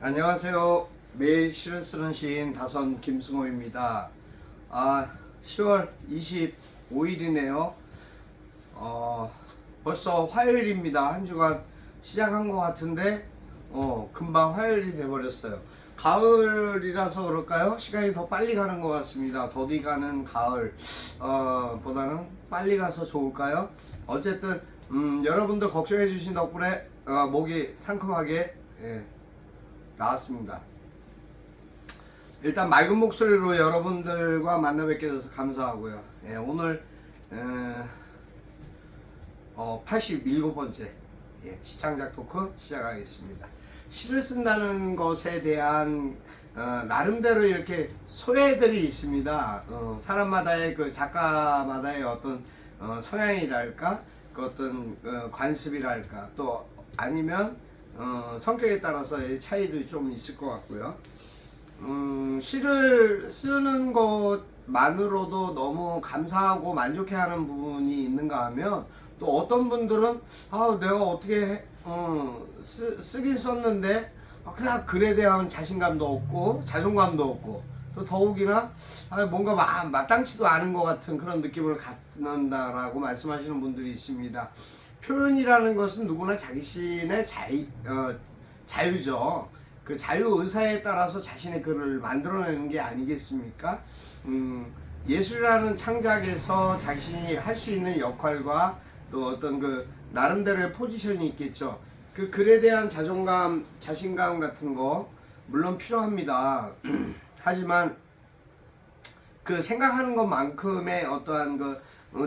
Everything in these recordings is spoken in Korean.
안녕하세요. 매일 시를 쓰는 시인 다선 김승호입니다. 10월 25일이네요. 벌써 화요일입니다. 한 주간 시작한 것 같은데 금방 화요일이 돼버렸어요. 가을이라서 그럴까요? 시간이 더 빨리 가는 것 같습니다. 더디 가는 가을 보다는 빨리 가서 좋을까요? 어쨌든 여러분들 걱정해 주신 덕분에 목이 상큼하게 나왔습니다. 일단 맑은 목소리로 여러분들과 만나 뵙게 돼서 감사하고요. 오늘 87번째 시창작 토크 시작하겠습니다. 시를 쓴다는 것에 대한 나름대로 이렇게 소외들이 있습니다. 사람마다의 그 작가마다의 어떤 성향이랄까, 그 어떤 관습이랄까, 또 아니면 성격에 따라서의 차이도 좀 있을 것 같고요. 시를 쓰는 것만으로도 너무 감사하고 만족해하는 부분이 있는가 하면, 또 어떤 분들은 내가 어떻게 쓰긴 썼는데 그냥 글에 대한 자신감도 없고 자존감도 없고, 또 더욱이나 뭔가 마땅치도 않은 것 같은 그런 느낌을 갖는다라고 말씀하시는 분들이 있습니다. 표현이라는 것은 누구나 자신의 자유죠. 그 자유 의사에 따라서 자신의 글을 만들어내는 게 아니겠습니까? 예술이라는 창작에서 자신이 할 수 있는 역할과 또 어떤 그 나름대로의 포지션이 있겠죠. 그 글에 대한 자존감, 자신감 같은 거 물론 필요합니다. 하지만 그 생각하는 것만큼의 어떠한 그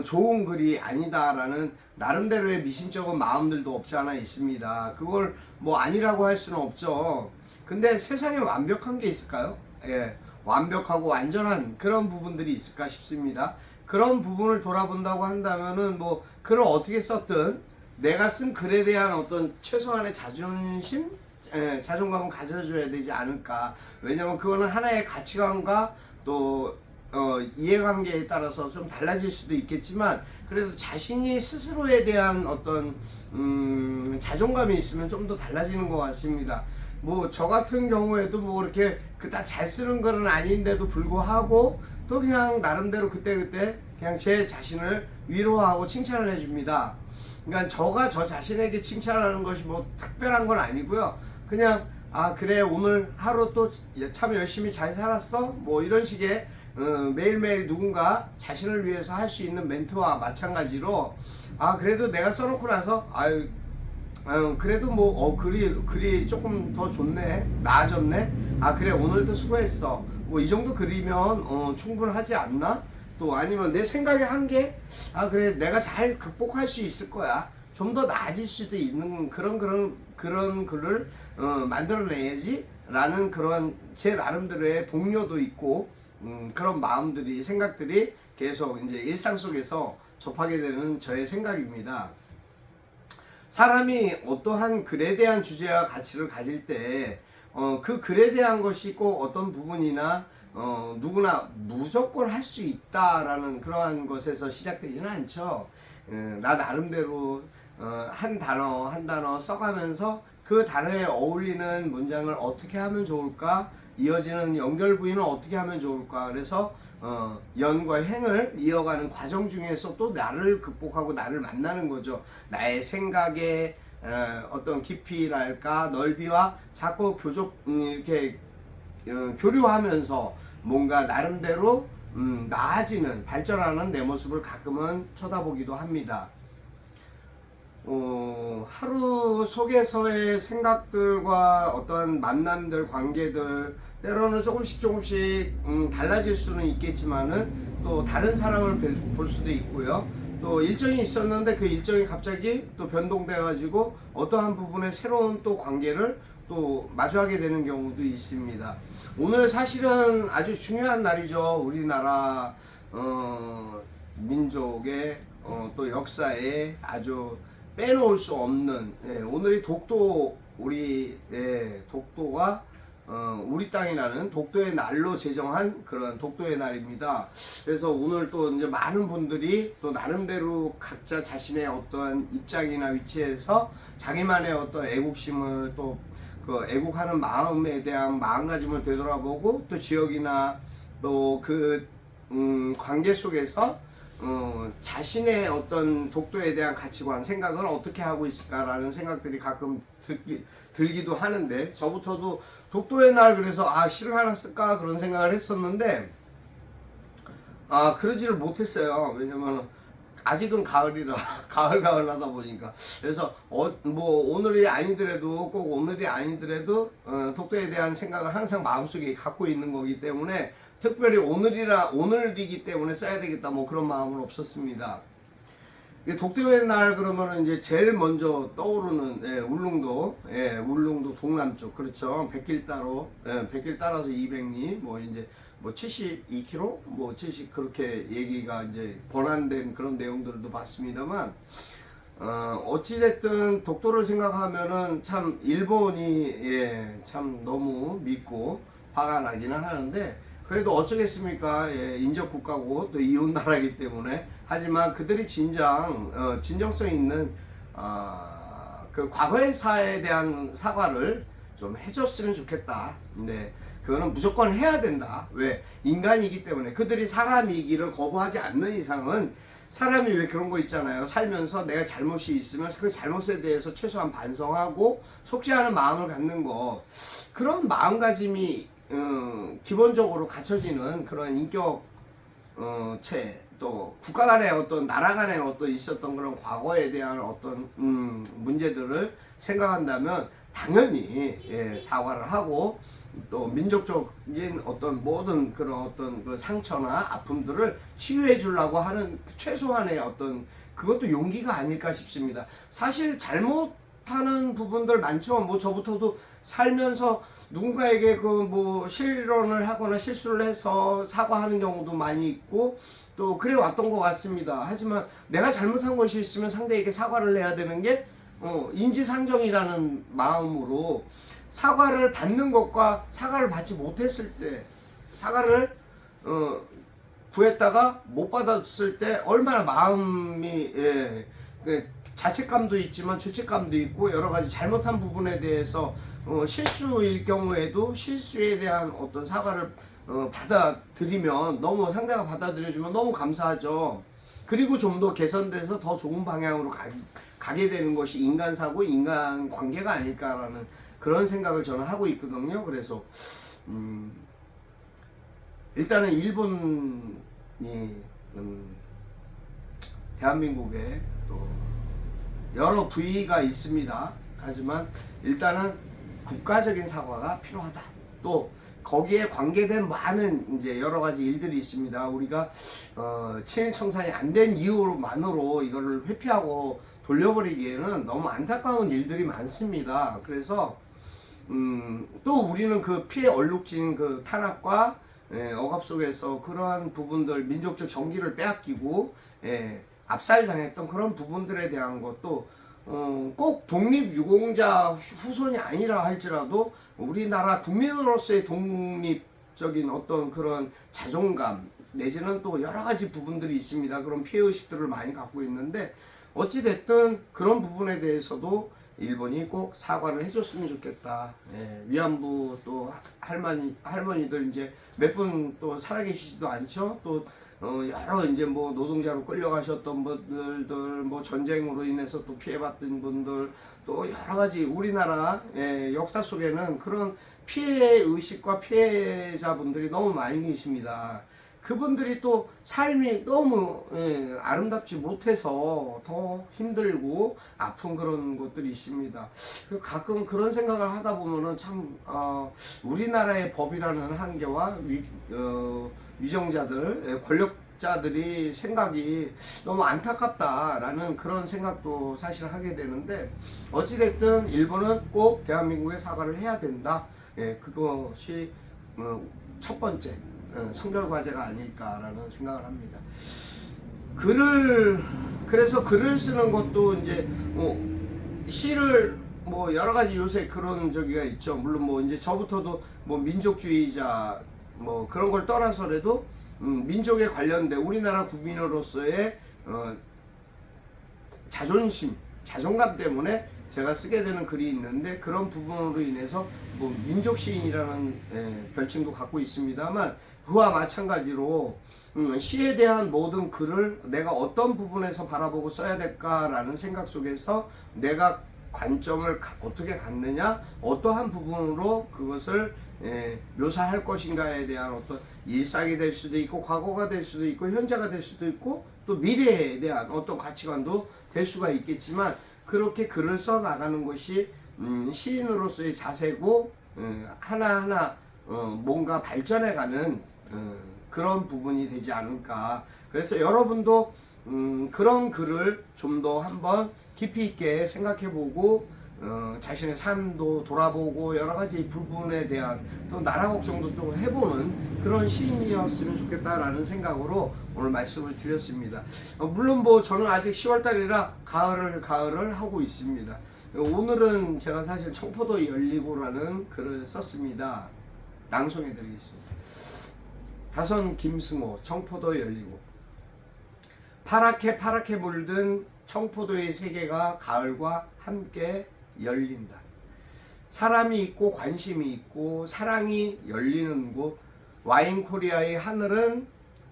좋은 글이 아니다라는 나름대로의 미심쩍은 마음들도 없지 않아 있습니다. 그걸 뭐 아니라고 할 수는 없죠. 근데 세상에 완벽한 게 있을까요? 완벽하고 완전한 그런 부분들이 있을까 싶습니다. 그런 부분을 돌아본다고 한다면은 뭐 글을 어떻게 썼든 내가 쓴 글에 대한 어떤 최소한의 자존심, 자존감은 가져줘야 되지 않을까. 왜냐면 그거는 하나의 가치관과 또 이해관계에 따라서 좀 달라질 수도 있겠지만, 그래도 자신이 스스로에 대한 어떤 자존감이 있으면 좀 더 달라지는 것 같습니다. 뭐 저 같은 경우에도 뭐 이렇게 그닥 잘 쓰는 거는 아닌데도 불구하고 또 그냥 나름대로 그때그때 그냥 제 자신을 위로하고 칭찬을 해줍니다. 그러니까 저가 저 자신에게 칭찬하는 것이 뭐 특별한 건 아니고요. 그냥 그래 오늘 하루 또 참 열심히 잘 살았어? 뭐 이런 식의 매일매일 누군가 자신을 위해서 할 수 있는 멘트와 마찬가지로 그래도 내가 써놓고 나서 그래도 뭐 글이 조금 더 좋네, 나아졌네, 그래 오늘도 수고했어, 뭐 이 정도 글이면 충분하지 않나? 또 아니면 내 생각의 한계, 그래 내가 잘 극복할 수 있을 거야, 좀 더 나아질 수도 있는 그런 글을 만들어내야지 라는 그런 제 나름대로의 동료도 있고, 그런 마음들이, 생각들이 계속 이제 일상 속에서 접하게 되는 저의 생각입니다. 사람이 어떠한 글에 대한 주제와 가치를 가질 때 그 글에 대한 것이 꼭 어떤 부분이나 누구나 무조건 할 수 있다라는 그러한 것에서 시작되지는 않죠. 나 나름대로 한 단어 한 단어 써가면서 그 단어에 어울리는 문장을 어떻게 하면 좋을까, 이어지는 연결 부위는 어떻게 하면 좋을까, 그래서 연과 행을 이어가는 과정 중에서 또 나를 극복하고 나를 만나는 거죠. 나의 생각의 어떤 깊이랄까 넓이와 자꾸 이렇게 교류하면서 뭔가 나름대로 나아지는, 발전하는 내 모습을 가끔은 쳐다보기도 합니다. 하루 속에서의 생각들과 어떤 만남들, 관계들, 때로는 조금씩 달라질 수는 있겠지만은 또 다른 사람을 볼 수도 있고요. 또 일정이 있었는데 그 일정이 갑자기 또 변동돼 가지고 어떠한 부분에 새로운 또 관계를 또 마주하게 되는 경우도 있습니다. 오늘 사실은 아주 중요한 날이죠. 우리나라 민족의 또 역사에 아주 빼놓을 수 없는, 오늘이 독도, 우리 독도가 우리 땅이라는 독도의 날로 제정한 그런 독도의 날입니다. 그래서 오늘 또 이제 많은 분들이 또 나름대로 각자 자신의 어떠한 입장이나 위치에서 자기만의 어떤 애국심을 또 그 애국하는 마음에 대한 마음가짐을 되돌아보고 또 지역이나 또 그 관계 속에서 자신의 어떤 독도에 대한 가치관, 생각은 어떻게 하고 있을까라는 생각들이 가끔 들기도 하는데, 저부터도 독도의 날 그래서 시를 하나 쓸까 그런 생각을 했었는데 그러지를 못했어요. 왜냐면 아직은 가을이라 가을하다 보니까. 그래서 뭐 오늘이 아니더라도 꼭 오늘이 아니더라도 독도에 대한 생각을 항상 마음속에 갖고 있는 거기 때문에 특별히 오늘이기 때문에 써야 되겠다 뭐 그런 마음은 없었습니다. 독도의 날 그러면은 이제 제일 먼저 떠오르는 울릉도 동남쪽, 그렇죠. 백길 따라서 200리 뭐 이제 뭐 72km 뭐 70 그렇게 얘기가 이제 번안된 그런 내용들도 봤습니다만, 어찌됐든 독도를 생각하면은 참 일본이 참 너무 믿고 화가 나기는 하는데, 그래도 어쩌겠습니까. 인접 국가고 또 이웃 나라이기 때문에. 하지만 그들이 진정성 있는 그 과거사에 대한 사과를 좀 해줬으면 좋겠다. 네, 그거는 무조건 해야 된다. 왜? 인간이기 때문에. 그들이 사람이기를 거부하지 않는 이상은, 사람이 왜 그런 거 있잖아요. 살면서 내가 잘못이 있으면 그 잘못에 대해서 최소한 반성하고 속죄하는 마음을 갖는 거, 그런 마음가짐이 기본적으로 갖춰지는 그런 인격체, 또 국가 간의 어떤 나라 간의 어떤 있었던 그런 과거에 대한 어떤 문제들을 생각한다면 당연히 사과를 하고, 또 민족적인 어떤 모든 그런 어떤 그 상처나 아픔들을 치유해 주려고 하는 최소한의 어떤, 그것도 용기가 아닐까 싶습니다. 사실 잘못하는 부분들 많죠. 뭐 저부터도 살면서 누군가에게 그 뭐 실언을 하거나 실수를 해서 사과하는 경우도 많이 있고 또 그래 왔던 것 같습니다. 하지만 내가 잘못한 것이 있으면 상대에게 사과를 해야 되는 게 인지상정이라는 마음으로, 사과를 받는 것과 사과를 받지 못했을 때, 사과를 구했다가 못 받았을 때 얼마나 마음이 자책감도 있지만 죄책감도 있고 여러 가지 잘못한 부분에 대해서 실수일 경우에도 실수에 대한 어떤 사과를 받아들이면, 너무 상대가 받아들여주면 너무 감사하죠. 그리고 좀 더 개선돼서 더 좋은 방향으로 가게 되는 것이 인간사고 인간관계가 아닐까라는 그런 생각을 저는 하고 있거든요. 그래서 일단은 일본이 대한민국에 또 여러 부위가 있습니다. 하지만 일단은 국가적인 사과가 필요하다. 또 거기에 관계된 많은 이제 여러 가지 일들이 있습니다. 우리가 친일 청산이 안 된 이유만으로 이거를 회피하고 돌려버리기에는 너무 안타까운 일들이 많습니다. 그래서 또 우리는 그 피해 얼룩진 그 탄압과 억압 속에서 그러한 부분들, 민족적 정기를 빼앗기고 압살당했던 그런 부분들에 대한 것도 꼭 독립유공자 후손이 아니라 할지라도 우리나라 국민으로서의 독립적인 어떤 그런 자존감 내지는 또 여러 가지 부분들이 있습니다. 그런 피해의식들을 많이 갖고 있는데, 어찌됐든 그런 부분에 대해서도 일본이 꼭 사과를 해줬으면 좋겠다. 위안부 또 할머니들 이제 몇 분 또 살아계시지도 않죠. 또 여러 이제 뭐 노동자로 끌려가셨던 분들, 뭐 전쟁으로 인해서 또 피해받던 분들, 또 여러 가지 우리나라 역사 속에는 그런 피해 의식과 피해자분들이 너무 많이 계십니다. 그분들이 또 삶이 너무 아름답지 못해서 더 힘들고 아픈 그런 것들이 있습니다. 가끔 그런 생각을 하다 보면은 참 우리나라의 법이라는 한계와 위정자들, 권력자들이 생각이 너무 안타깝다라는 그런 생각도 사실 하게 되는데, 어찌됐든 일본은 꼭 대한민국에 사과를 해야 된다. 그것이 첫 번째 성별 과제가 아닐까라는 생각을 합니다. 그래서 글을 쓰는 것도 이제 시를 뭐 여러 가지 요새 그런 저기가 있죠. 물론 뭐 이제 저부터도 뭐 민족주의자 뭐 그런 걸 떠나서라도 민족에 관련된 우리나라 국민으로서의 자존심, 자존감 때문에 제가 쓰게 되는 글이 있는데, 그런 부분으로 인해서 뭐 민족 시인이라는 별칭도 갖고 있습니다만, 그와 마찬가지로 시에 대한 모든 글을 내가 어떤 부분에서 바라보고 써야 될까라는 생각 속에서 내가 관점을 어떻게 갖느냐, 어떠한 부분으로 그것을 묘사할 것인가에 대한 어떤 일상이 될 수도 있고, 과거가 될 수도 있고, 현재가 될 수도 있고, 또 미래에 대한 어떤 가치관도 될 수가 있겠지만, 그렇게 글을 써 나가는 것이 시인으로서의 자세고, 하나하나 뭔가 발전해가는 그런 부분이 되지 않을까. 그래서 여러분도 그런 글을 좀 더 한번 깊이 있게 생각해보고, 자신의 삶도 돌아보고, 여러 가지 부분에 대한 또 나라 걱정도 또 해보는 그런 시인이었으면 좋겠다라는 생각으로 오늘 말씀을 드렸습니다. 물론 뭐 저는 아직 10월달이라 가을을 하고 있습니다. 오늘은 제가 사실 청포도 열리고라는 글을 썼습니다. 낭송해 드리겠습니다. 다선 김승호, 청포도 열리고. 파랗게 물든 청포도의 세계가 가을과 함께 열린다. 사람이 있고 관심이 있고 사랑이 열리는 곳, 와인코리아의 하늘은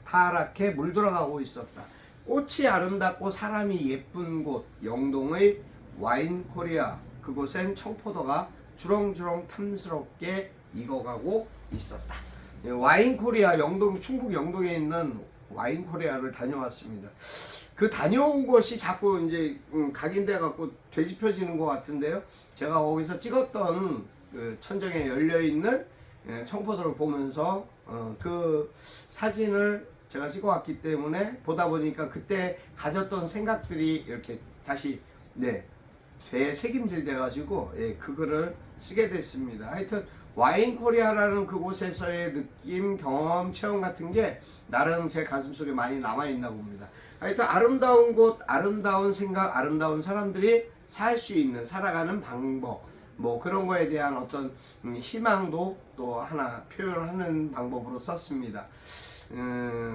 파랗게 물들어가고 있었다. 꽃이 아름답고 사람이 예쁜 곳, 영동의 와인코리아, 그곳엔 청포도가 주렁주렁 탐스럽게 익어가고 있었다. 와인코리아, 영동, 충북 영동에 있는 와인코리아를 다녀왔습니다. 그 다녀온 것이 자꾸 이제 각인돼 갖고 되짚혀지는 것 같은데요. 제가 거기서 찍었던 그 천정에 열려 있는 청포도를 보면서 그 사진을 제가 찍어왔기 때문에 보다 보니까 그때 가졌던 생각들이 이렇게 다시 되새김질 돼가지고 그 글을 쓰게 됐습니다. 하여튼 와인코리아라는 그곳에서의 느낌, 경험, 체험 같은 게 나름 제 가슴속에 많이 남아있나 봅니다. 하여튼 아름다운 곳, 아름다운 생각, 아름다운 사람들이 살 수 있는, 살아가는 방법, 뭐 그런 거에 대한 어떤 희망도 또 하나 표현하는 방법으로 썼습니다.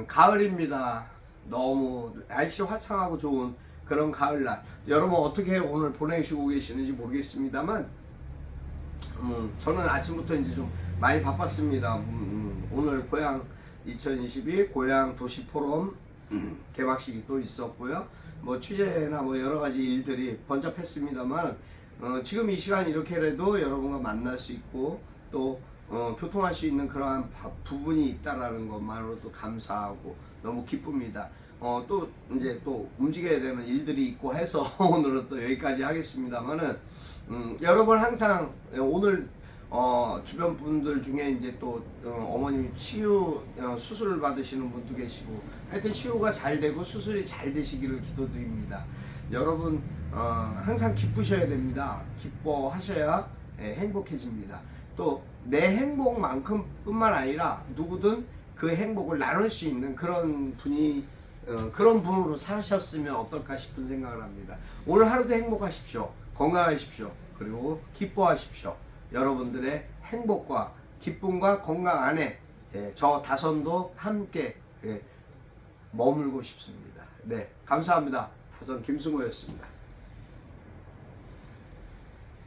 가을입니다. 너무 날씨 화창하고 좋은 그런 가을날, 여러분 어떻게 오늘 보내시고 계시는지 모르겠습니다만 저는 아침부터 이제 좀 많이 바빴습니다. 오늘 고향 2022 고향 도시 포럼 개막식이 또 있었고요. 뭐 취재나 뭐 여러 가지 일들이 번잡했습니다만 지금 이 시간 이렇게라도 여러분과 만날 수 있고 또 교통할 수 있는 그러한 부분이 있다라는 것만으로도 감사하고 너무 기쁩니다. 또 이제 또 움직여야 되는 일들이 있고 해서 오늘은 또 여기까지 하겠습니다만은 여러분 항상 오늘 주변 분들 중에 이제 또 어머님 치유 수술을 받으시는 분도 계시고, 하여튼 치유가 잘 되고 수술이 잘 되시기를 기도드립니다. 여러분 항상 기쁘셔야 됩니다. 기뻐하셔야 행복해집니다. 또 내 행복만큼 뿐만 아니라 누구든 그 행복을 나눌 수 있는 그런 분이 그런 분으로 사셨으면 어떨까 싶은 생각을 합니다. 오늘 하루도 행복하십시오. 건강하십시오. 그리고 기뻐하십시오. 여러분들의 행복과 기쁨과 건강 안에 저 다선도 함께 머물고 싶습니다. 네, 감사합니다. 다선 김승호였습니다.